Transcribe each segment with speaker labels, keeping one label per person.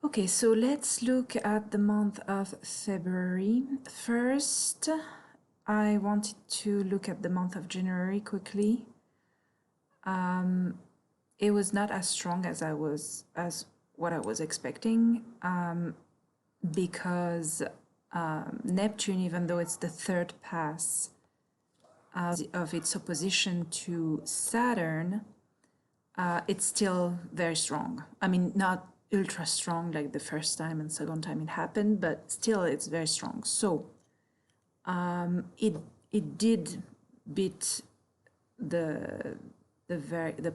Speaker 1: Okay, so let's look at the month of February. First, I wanted to look at the month of January quickly. It was not as strong as what I was expecting, because Neptune, even though it's the third pass of its opposition to Saturn, it's still very strong. I mean, not ultra strong like the first time and second time it happened, but still it's very strong. So it did beat the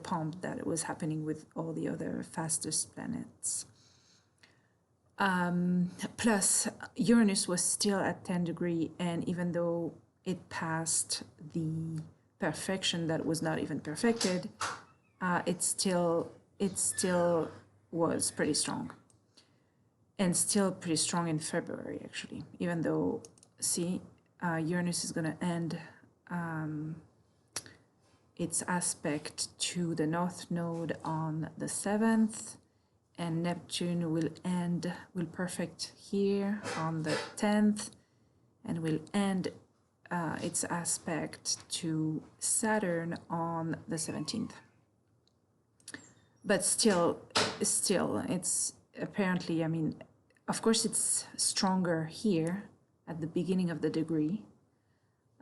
Speaker 1: pump that was happening with all the other fastest planets. Plus, Uranus was still at 10 degree, and even though it passed the perfection that was not even perfected, it still was pretty strong, and still pretty strong in February actually. Even though, see, Uranus is going to end its aspect to the North Node on the 7th, and Neptune will perfect here on the 10th, and will end its aspect to Saturn on the 17th. But still, it's apparently, I mean, of course it's stronger here at the beginning of the degree,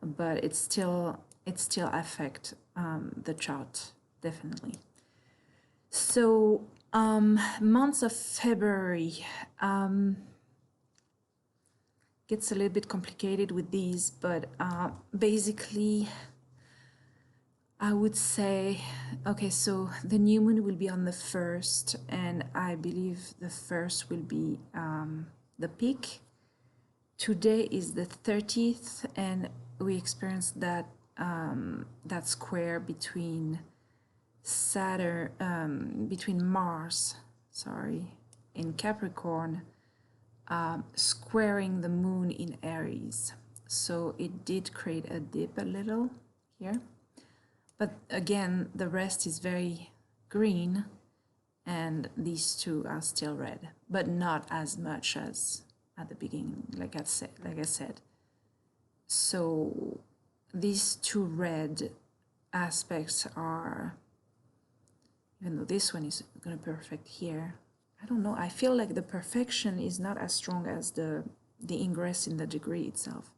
Speaker 1: but it still affect the chart, definitely. So months of February gets a little bit complicated with these, but basically I would say, okay, so the new moon will be on the 1st, and I believe the 1st will be the peak. Today is the 30th, and we experienced that that square between Mars, in Capricorn, squaring the moon in Aries. So it did create a dip a little here. But again, the rest is very green, and these two are still red, but not as much as at the beginning, like I said. So these two red aspects are, even though this one is going to perfect here, I don't know, I feel like the perfection is not as strong as the ingress in the degree itself.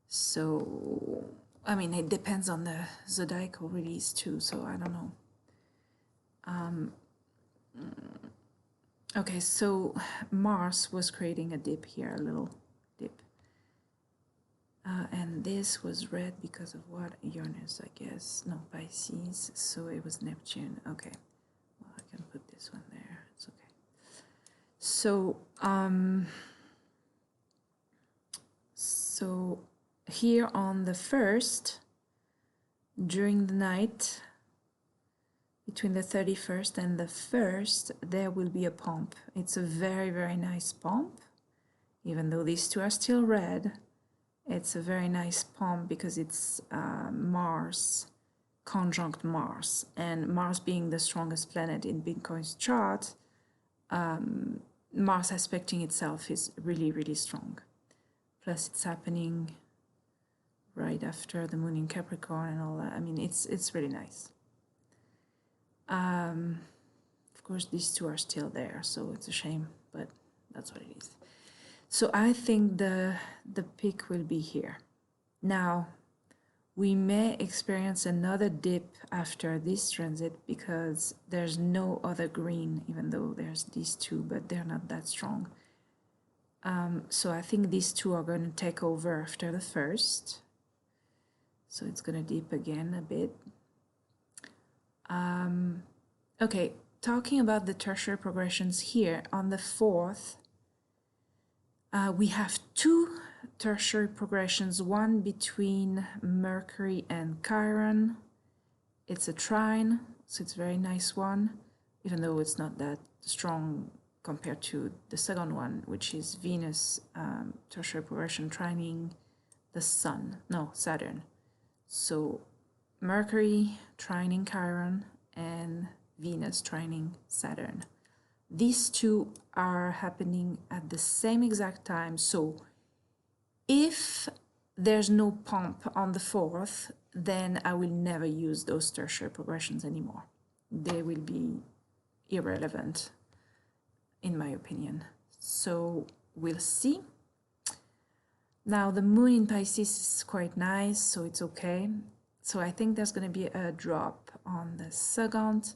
Speaker 1: So I mean, it depends on the zodiacal release too, so I don't know. Okay, so Mars was creating a dip here, a little dip. And this was red because of what? Uranus, I guess. No, Pisces, so it was Neptune. Okay, well, I can put this one there, it's okay. So, here on the 1st, during the night, between the 31st and the 1st, there will be a pump. It's a very, very nice pump. Even though these two are still red, it's a very nice pump because it's Mars conjunct Mars. And Mars being the strongest planet in Bitcoin's chart, Mars aspecting itself is really, really strong. Plus it's happening right after the moon in Capricorn and all that. I mean, it's really nice. Of course, these two are still there, so it's a shame, but that's what it is. So I think the peak will be here. Now, we may experience another dip after this transit because there's no other green, even though there's these two, but they're not that strong. So I think these two are going to take over after the 1st. So it's going to dip again a bit. Okay, talking about the tertiary progressions here, on the 4th, we have two tertiary progressions, one between Mercury and Chiron. It's a trine, so it's a very nice one, even though it's not that strong compared to the second one, which is Venus tertiary progression trining the Saturn. So Mercury trining Chiron and Venus trining Saturn these two are happening at the same exact time. So if there's no pump on the 4th, then I will never use those tertiary progressions anymore. They will be irrelevant, in my opinion. So we'll see. Now the moon in Pisces is quite nice, so it's okay. So I think there's going to be a drop on the 2nd,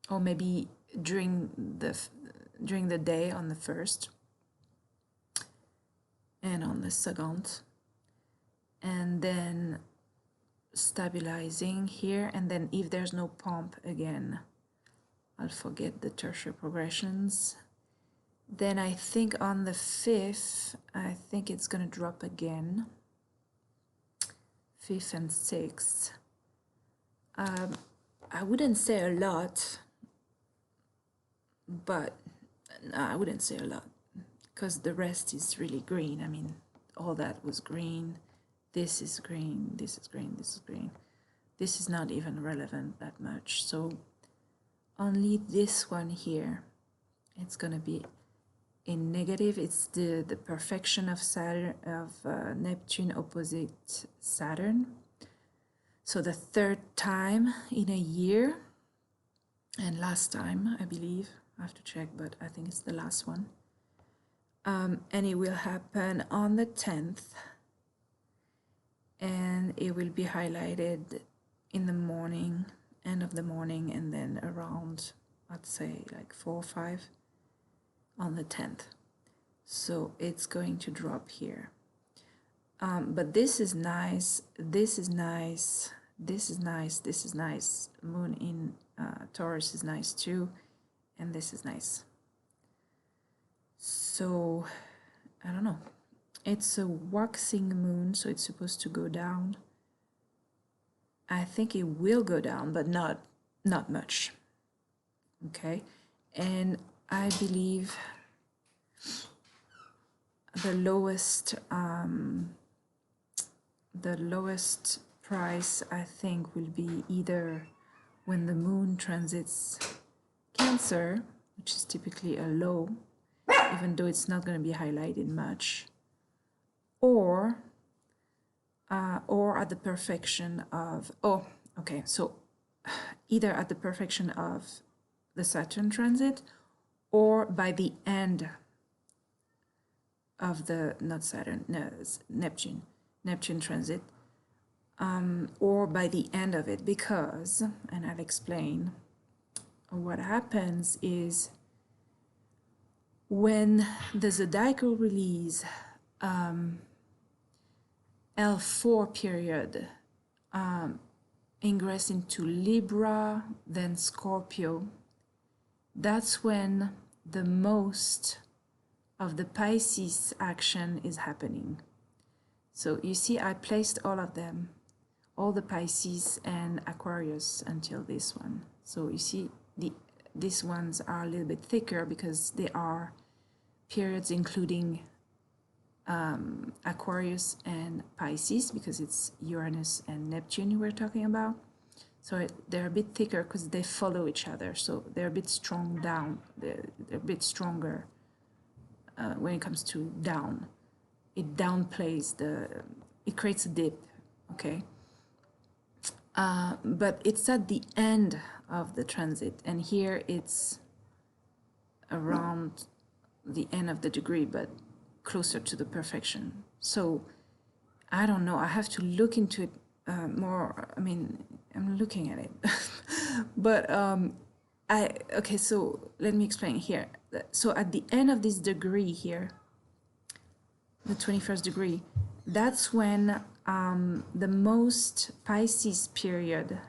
Speaker 1: or maybe during the day on the 1st and on the 2nd, and then stabilizing here. And then if there's no pump again, I'll forget the tertiary progressions. Then I think on the 5th, I think it's going to drop again. 5th and 6th. I wouldn't say a lot, but no, I wouldn't say a lot because the rest is really green. I mean, all that was green. This is green, this is green, this is green. This is not even relevant that much. So only this one here, it's going to be in negative. It's the perfection of Saturn, of Neptune opposite Saturn. So the 3rd time in a year, and last time, I believe. I have to check, but I think it's the last one. And it will happen on the 10th, and it will be highlighted in the morning, end of the morning, and then around, I'd say like 4 or 5 on the 10th. So it's going to drop here. But this is nice, this is nice, this is nice, this is nice. Moon in Taurus is nice too, and this is nice. So I don't know, it's a waxing moon, so it's supposed to go down. I think it will go down, but not much. Okay, and I believe the lowest price, I think, will be either when the moon transits Cancer, which is typically a low, even though it's not going to be highlighted much, or at the perfection of, so either at the perfection of the Saturn transit, or by the end of the, not Saturn, no, Neptune transit, or by the end of it, because, and I'll explain, what happens is when the zodiacal release L4 period ingress into Libra, then Scorpio, that's when the most of the Pisces action is happening. So you see, I placed all of them, all the Pisces and Aquarius until this one. So you see, these ones are a little bit thicker because they are periods including Aquarius and Pisces, because it's Uranus and Neptune we're talking about. So they're a bit thicker because they follow each other. So they're a bit strong down. They're a bit stronger when it comes to down. It downplays it creates a dip, okay? But it's at the end of the transit, and here it's around the end of the degree, but closer to the perfection. So I don't know, I have to look into it more. I mean, I'm looking at it. But okay, so let me explain here. So at the end of this degree here, the 21st degree, that's when the most Pisces period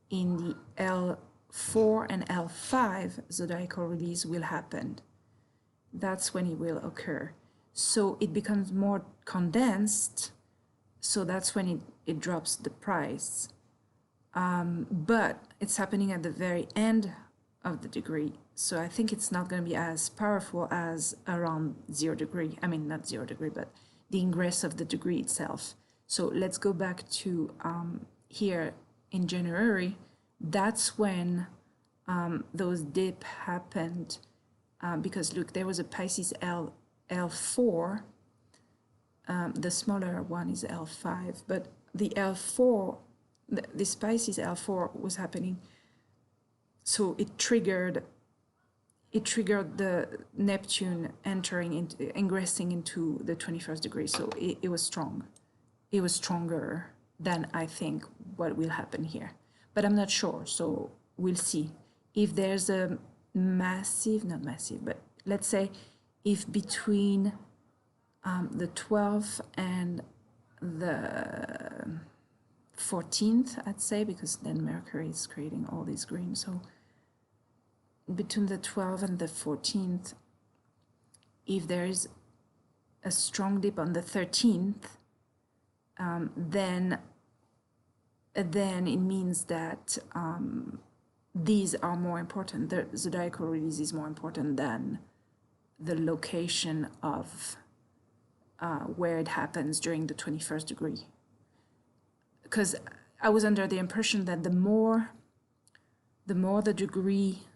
Speaker 1: in the L4 and L5 zodiacal release will happen. That's when it will occur. So it becomes more condensed, so that's when it drops the price. But it's happening at the very end of the degree, so I think it's not going to be as powerful as around 0 degree. I mean, not 0 degree, but the ingress of the degree itself. So let's go back to here in January. That's when those dip happened because look, there was a Pisces L4, the smaller one is L5, but the L4, this Pisces L4 was happening, so it triggered the Neptune ingressing into the 21st degree, so it was strong. It was stronger than I think what will happen here, but I'm not sure, so we'll see. If there's a massive, not massive, but let's say if between the 12th and the 14th, I'd say, because then Mercury is creating all these green, so between the 12th and the 14th, if there is a strong dip on the 13th, then it means that these are more important. The zodiacal release is more important than the location of where it happens during the 21st degree. Because I was under the impression that the more the degree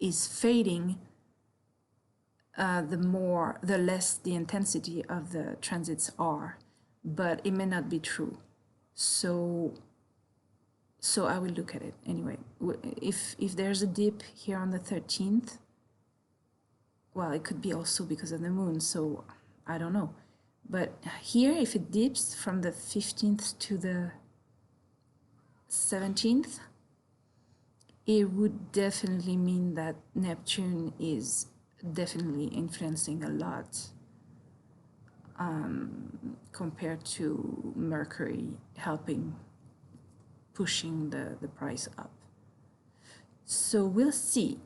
Speaker 1: is fading, the less the intensity of the transits are, but it may not be true. So I will look at it anyway. If there's a dip here on the 13th, well, it could be also because of the moon, so I don't know. But here, if it dips from the 15th to the 17th, it would definitely mean that Neptune is definitely influencing a lot compared to Mercury helping, pushing the price up. So we'll see.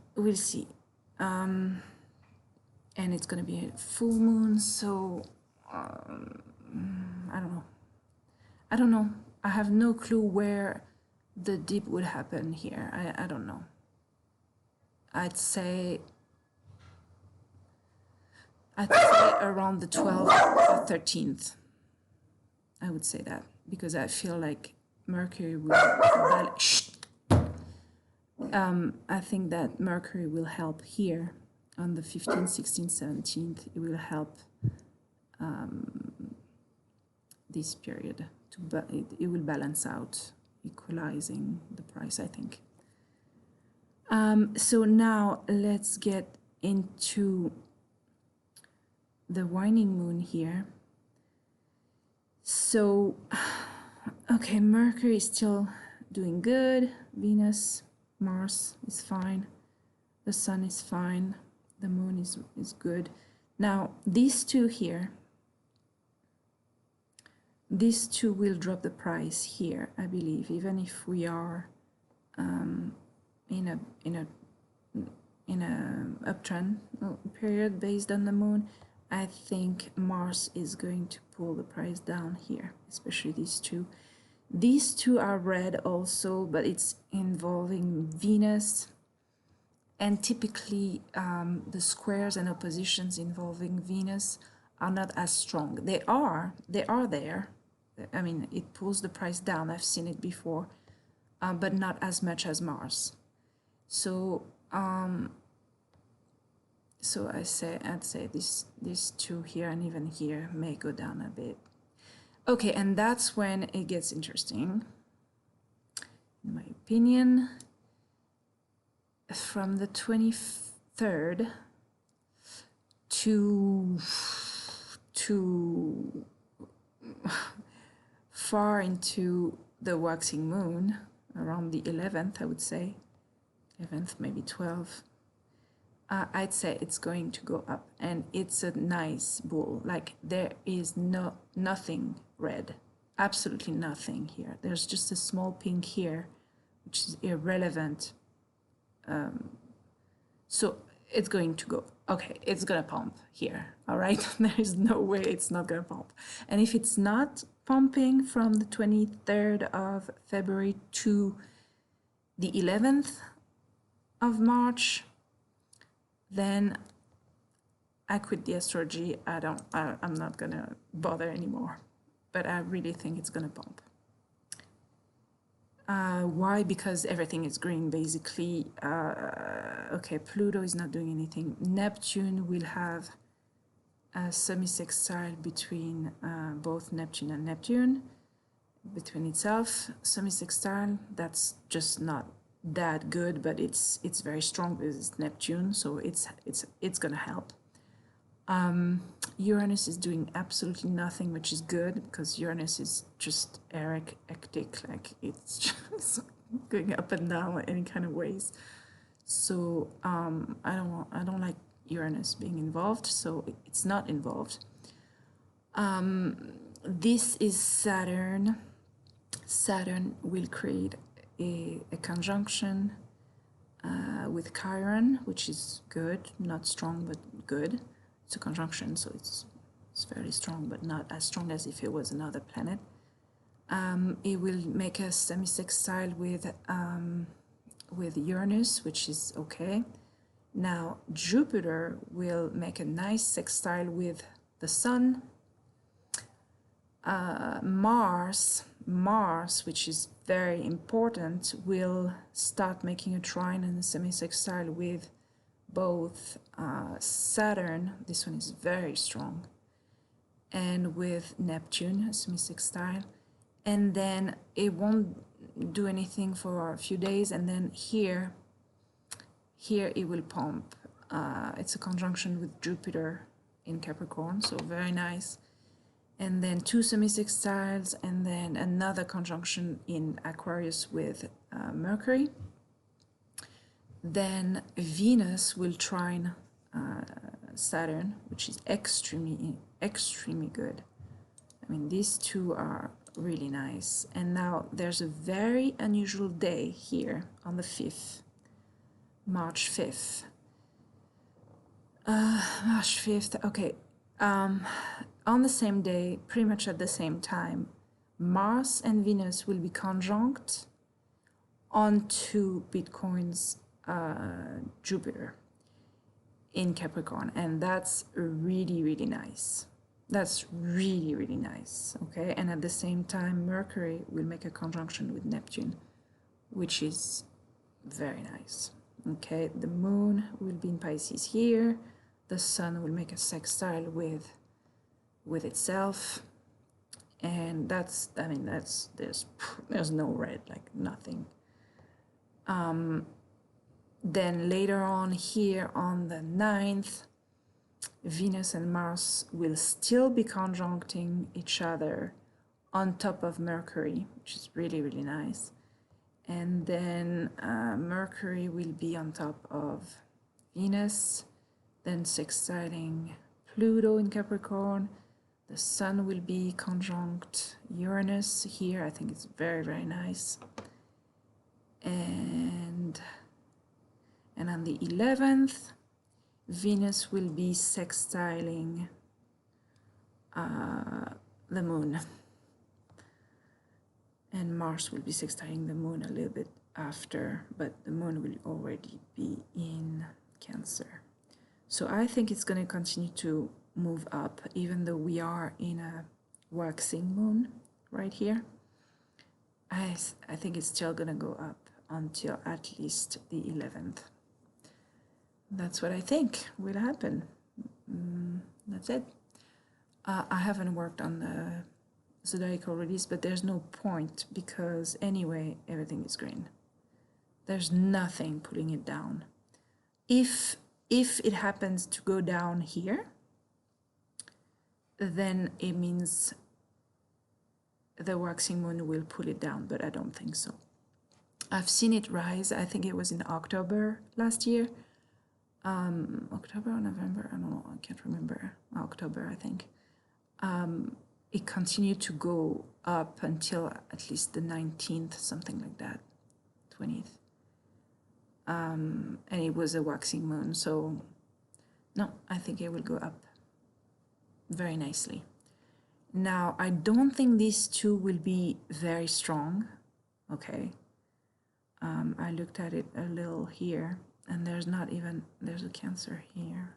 Speaker 1: And it's going to be a full moon, so I don't know. I have no clue where the dip would happen here. I don't know. I'd say around the 12th or 13th. I would say that, because I feel like Mercury will I think that Mercury will help here on the 15th, 16th, 17th. It will help this period it will balance out, equalizing the price, I think. So now let's get into the waning moon here. So, okay, Mercury is still doing good. Venus, Mars is fine. The Sun is fine. The Moon is good. Now, these two here, these two will drop the price here, I believe, even if we are in a uptrend period based on the Moon. I think Mars is going to pull the price down here, especially these two. These two are red also, but it's involving Venus. And typically, the squares and oppositions involving Venus are not as strong. They are there. I mean, it pulls the price down. I've seen it before, but not as much as Mars. So, so I'd say these two here and even here may go down a bit. Okay, and that's when it gets interesting, in my opinion. From the 23rd to far into the waxing moon, around the 11th, I would say, 11th, maybe 12th, I'd say it's going to go up, and it's a nice bull. Like, there is nothing red, absolutely nothing here. There's just a small pink here, which is irrelevant. So it's going to go, okay, it's gonna pump here, all right? There is no way it's not gonna pump. And if it's not pumping from the 23rd of February to the 11th of March, then I quit the astrology. I'm not gonna bother anymore, but I really think it's gonna pump. Why? Because everything is green, basically. Okay, Pluto is not doing anything. Neptune will have a semi-sextile between both Neptune and Neptune, between itself. Semi-sextile, that's just not that good, but it's very strong because it's Neptune, so it's gonna help. Uranus is doing absolutely nothing, which is good because Uranus is just eclectic, like it's just going up and down any kind of ways. So I don't like Uranus being involved, so it's not involved. This is Saturn. Saturn will create a conjunction with Chiron, which is good, not strong, but good. It's a conjunction, so it's fairly strong, but not as strong as if it was another planet. It will make a semi-sextile with Uranus, which is okay. Now Jupiter will make a nice sextile with the Sun. Mars, which is very important, will start making a trine and a semi-sextile with both Saturn, this one is very strong, and with Neptune, a semi-sextile, and then it won't do anything for a few days, and then here it will pump. It's a conjunction with Jupiter in Capricorn, so very nice. And then two semi-sextiles, and then another conjunction in Aquarius with Mercury. Then Venus will trine Saturn, which is extremely good. I mean, these two are really nice. And now there's a very unusual day here on the 5th, March 5th. March 5th, okay. On the same day, pretty much at the same time, Mars and Venus will be conjunct onto Bitcoin's Jupiter in Capricorn, and that's really nice. That's really nice, okay? And at the same time, Mercury will make a conjunction with Neptune, which is very nice, okay? The moon will be in Pisces here. The sun will make a sextile with itself, and that's, I mean, that's, there's no red, like nothing. Then later on here on the 9th, Venus and Mars will still be conjuncting each other on top of Mercury, which is really nice. And then Mercury will be on top of Venus, then sextiling Pluto in Capricorn. The Sun will be conjunct Uranus here. I think it's very nice. And on the 11th, Venus will be sextiling the Moon. And Mars will be sextiling the Moon a little bit after, but the Moon will already be in Cancer. So I think it's going to continue to move up, even though we are in a waxing moon right here. I think it's still going to go up until at least the 11th. That's what I think will happen. That's it. I haven't worked on the zodiacal release, but there's no point because anyway, everything is green. There's nothing pulling it down. If it happens to go down here, then it means the waxing moon will pull it down, but I don't think so. I've seen it rise. I think it was in October last year. October or November, I don't know, I can't remember. October, I think. It continued to go up until at least the 19th, something like that, 20th. And it was a waxing moon, so no, I think it will go up very nicely. Now, I don't think these two will be very strong, okay? I looked at it a little here, and there's not even, there's a Cancer here.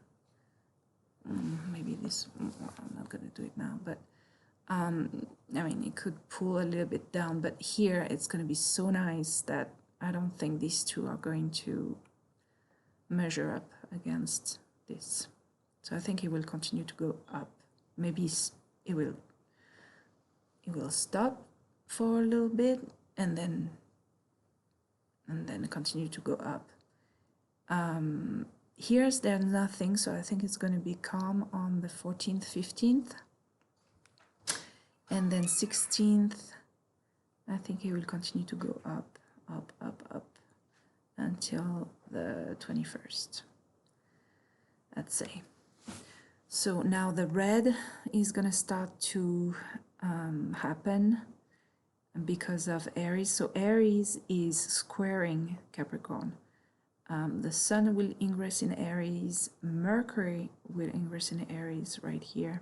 Speaker 1: Maybe this, I'm not going to do it now, but I mean, it could pull a little bit down, but here it's going to be so nice that I don't think these two are going to measure up against this. So I think it will continue to go up. Maybe it will stop for a little bit and then continue to go up. Here's there's nothing, so I think it's going to be calm on the 14th, 15th. And then 16th, I think it will continue to go up, up, up, up until the 21st, let's say. So now the red is going to start to happen because of Aries. So Aries is squaring Capricorn. The Sun will ingress in Aries. Mercury will ingress in Aries right here.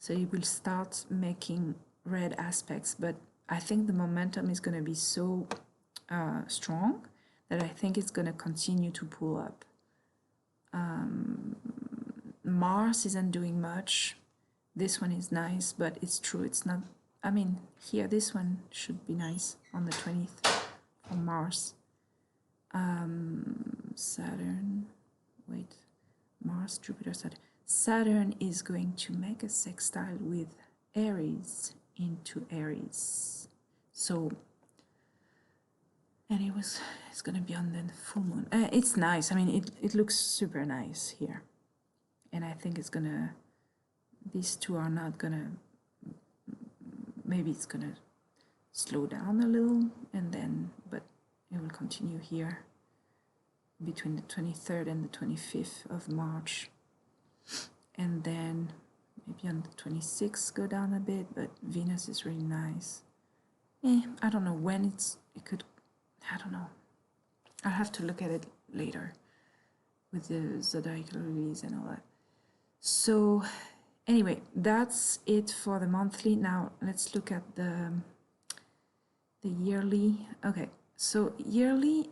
Speaker 1: So it will start making red aspects, but I think the momentum is going to be so strong that I think it's going to continue to pull up. Mars isn't doing much. This one is nice, but it's true, it's not. I mean, here, this one should be nice on the 20th for Mars. Saturn, wait, Mars, Jupiter, Saturn. Saturn is going to make a sextile with Aries into Aries. So, and it's going to be on the full moon. It's nice. I mean, it looks super nice here. And I think it's going to, these two are not going to, maybe it's going to slow down a little and then, but it will continue here between the 23rd and the 25th of March. And then maybe on the 26th go down a bit, but Venus is really nice. I don't know when it could, I don't know. I'll have to look at it later with the zodiacal release and all that. So anyway, that's it for the monthly. Now let's look at the yearly. Okay, so yearly,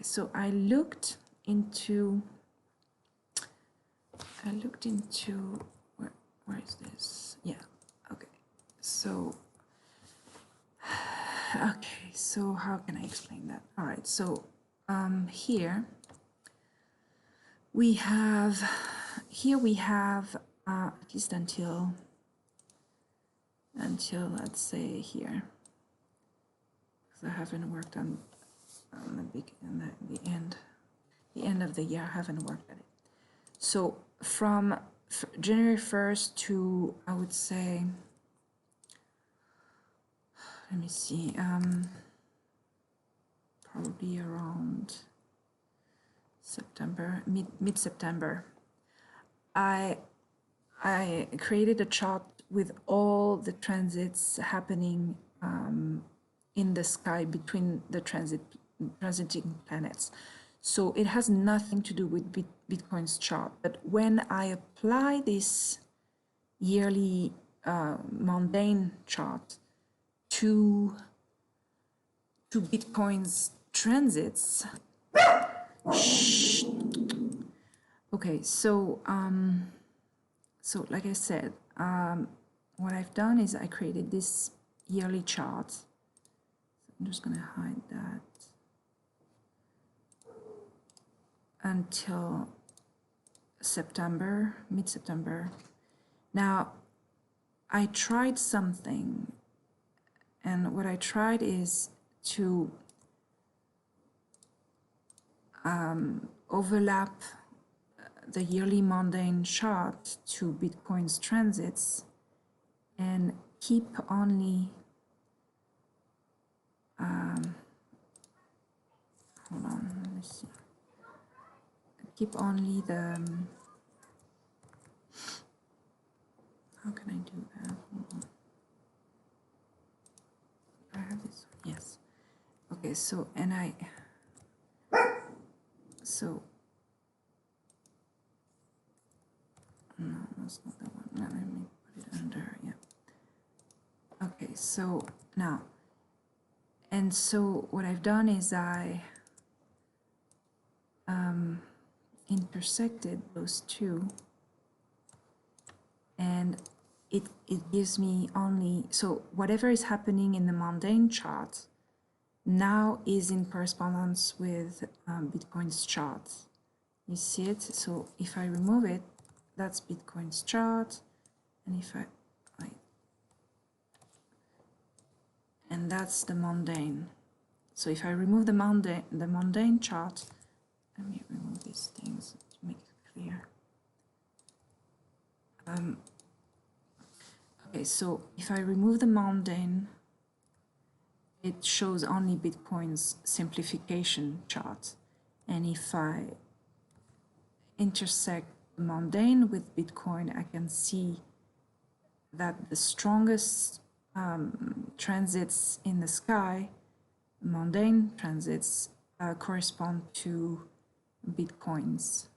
Speaker 1: so I looked into where is this? Yeah, okay. So how can I explain that? All right, so here we have at least until let's say here, because I haven't worked on the end of the year. I haven't worked at it. So from January 1st to, I would say, let me see, probably around September, mid-September, I created a chart with all the transits happening in the sky between the transiting planets. So it has nothing to do with Bitcoin's chart. But when I apply this yearly mundane chart to Bitcoin's transits, okay, so like I said, what I've done is I created this yearly chart. So I'm just going to hide that until September, mid-September. Now, I tried something, and what I tried is to overlap the yearly mundane chart to Bitcoin's transits and keep only hold on, let me see. Keep only the how can I do that? Hold on. I have this. Yes. Okay, so and no, that's not the one. Now let me put it under. Yeah. Okay, so now, and so what I've done is I intersected those two, and it gives me only, so whatever is happening in the mundane chart now is in correspondence with Bitcoin's chart. You see it? So if I remove it, that's Bitcoin's chart. And if and that's the mundane. So if I remove the mundane chart, let me remove these things to make it clear. Okay, so if I remove the mundane, it shows only Bitcoin's simplification chart. And if I intersect the mundane with Bitcoin, I can see that the strongest transits in the sky, mundane transits, correspond to Bitcoins.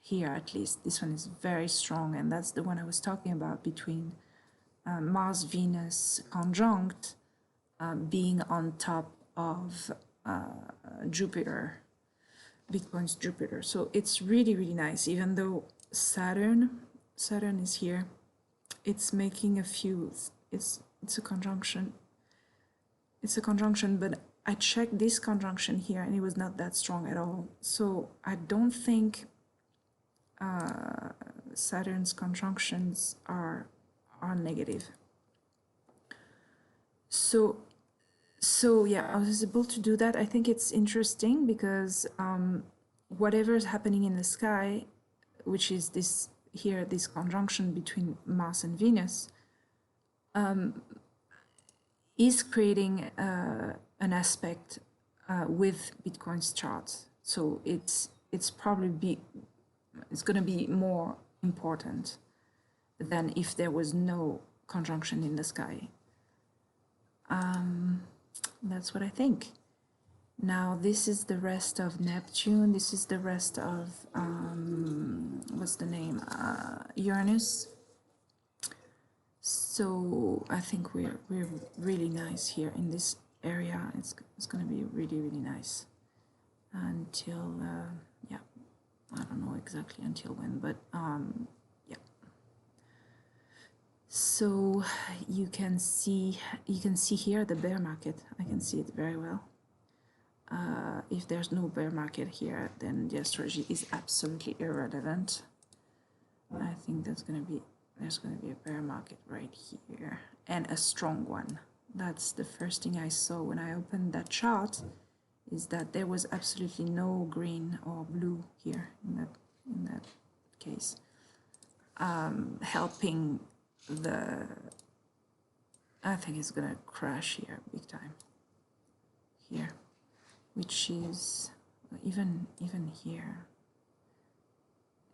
Speaker 1: Here, at least, this one is very strong, and that's the one I was talking about between Mars-Venus conjunct being on top of Jupiter, Bitcoin's Jupiter. So it's really, really nice. Even though Saturn is here, it's making a few, it's a conjunction. It's a conjunction, but I checked this conjunction here and it was not that strong at all. So I don't think Saturn's conjunctions are negative. So yeah, I was able to do that. I think it's interesting because whatever is happening in the sky, which is this here, this conjunction between Mars and Venus, is creating an aspect with Bitcoin's chart. So it's probably it's going to be more important than if there was no conjunction in the sky. That's what I think. Now this is the rest of Neptune. This is the rest of what's the name? Uranus. So I think we're really nice here in this area. It's going to be really, really nice until yeah, I don't know exactly until when, but yeah. So you can see here the bear market. I can see it very well. If there's no bear market here, then the astrology is absolutely irrelevant. I think there's going to be a bear market right here, and a strong one. That's the first thing I saw when I opened that chart, is that there was absolutely no green or blue here in that case, helping the. I think it's gonna crash here big time. Here, which is even here.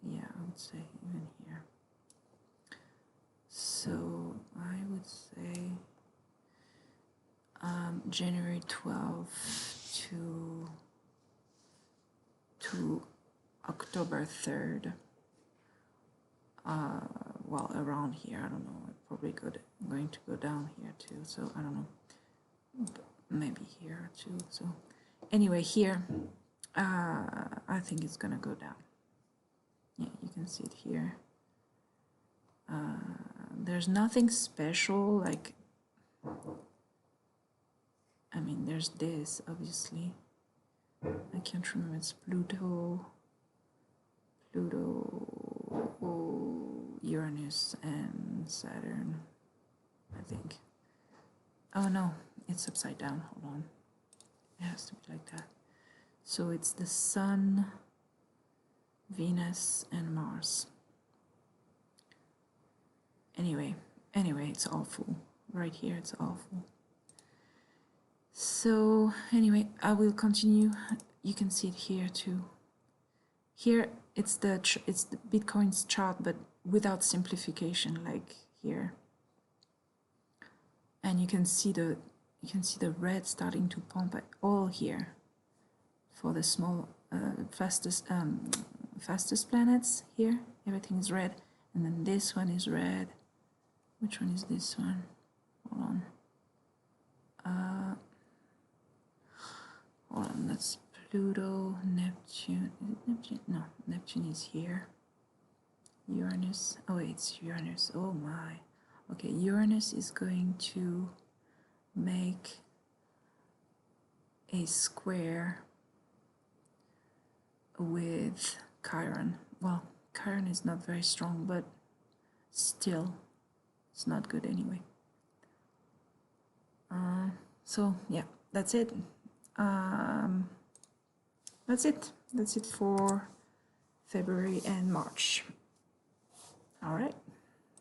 Speaker 1: Yeah, I would say even here. So I would say January 12th to October 3rd. Well, around here, I don't know. Probably going to go down here too. So I don't know. But maybe here too. So anyway, here, I think it's gonna go down. Yeah, you can see it here. There's nothing special, like, I mean, there's this, obviously. I can't remember, it's Pluto, Uranus, and Saturn, I think. Oh no, it's upside down, hold on. It has to be like that. So it's the Sun, Venus, and Mars. Anyway, it's awful. Right here, it's awful. So anyway, I will continue. You can see it here too. Here, it's the Bitcoin's chart, but without simplification, like here. And you can see the red starting to pump all here for the small fastest planets. Here, everything is red, and then this one is red. Which one is this one? Hold on. Hold on, that's Pluto, Neptune. Is it Neptune? No, Neptune is here. Uranus. Oh, wait, it's Uranus. Oh my. Okay, Uranus is going to make a square with Chiron. Well, Chiron is not very strong, but still, it's not good anyway. So yeah, that's it. That's it. That's it for February and March. All right.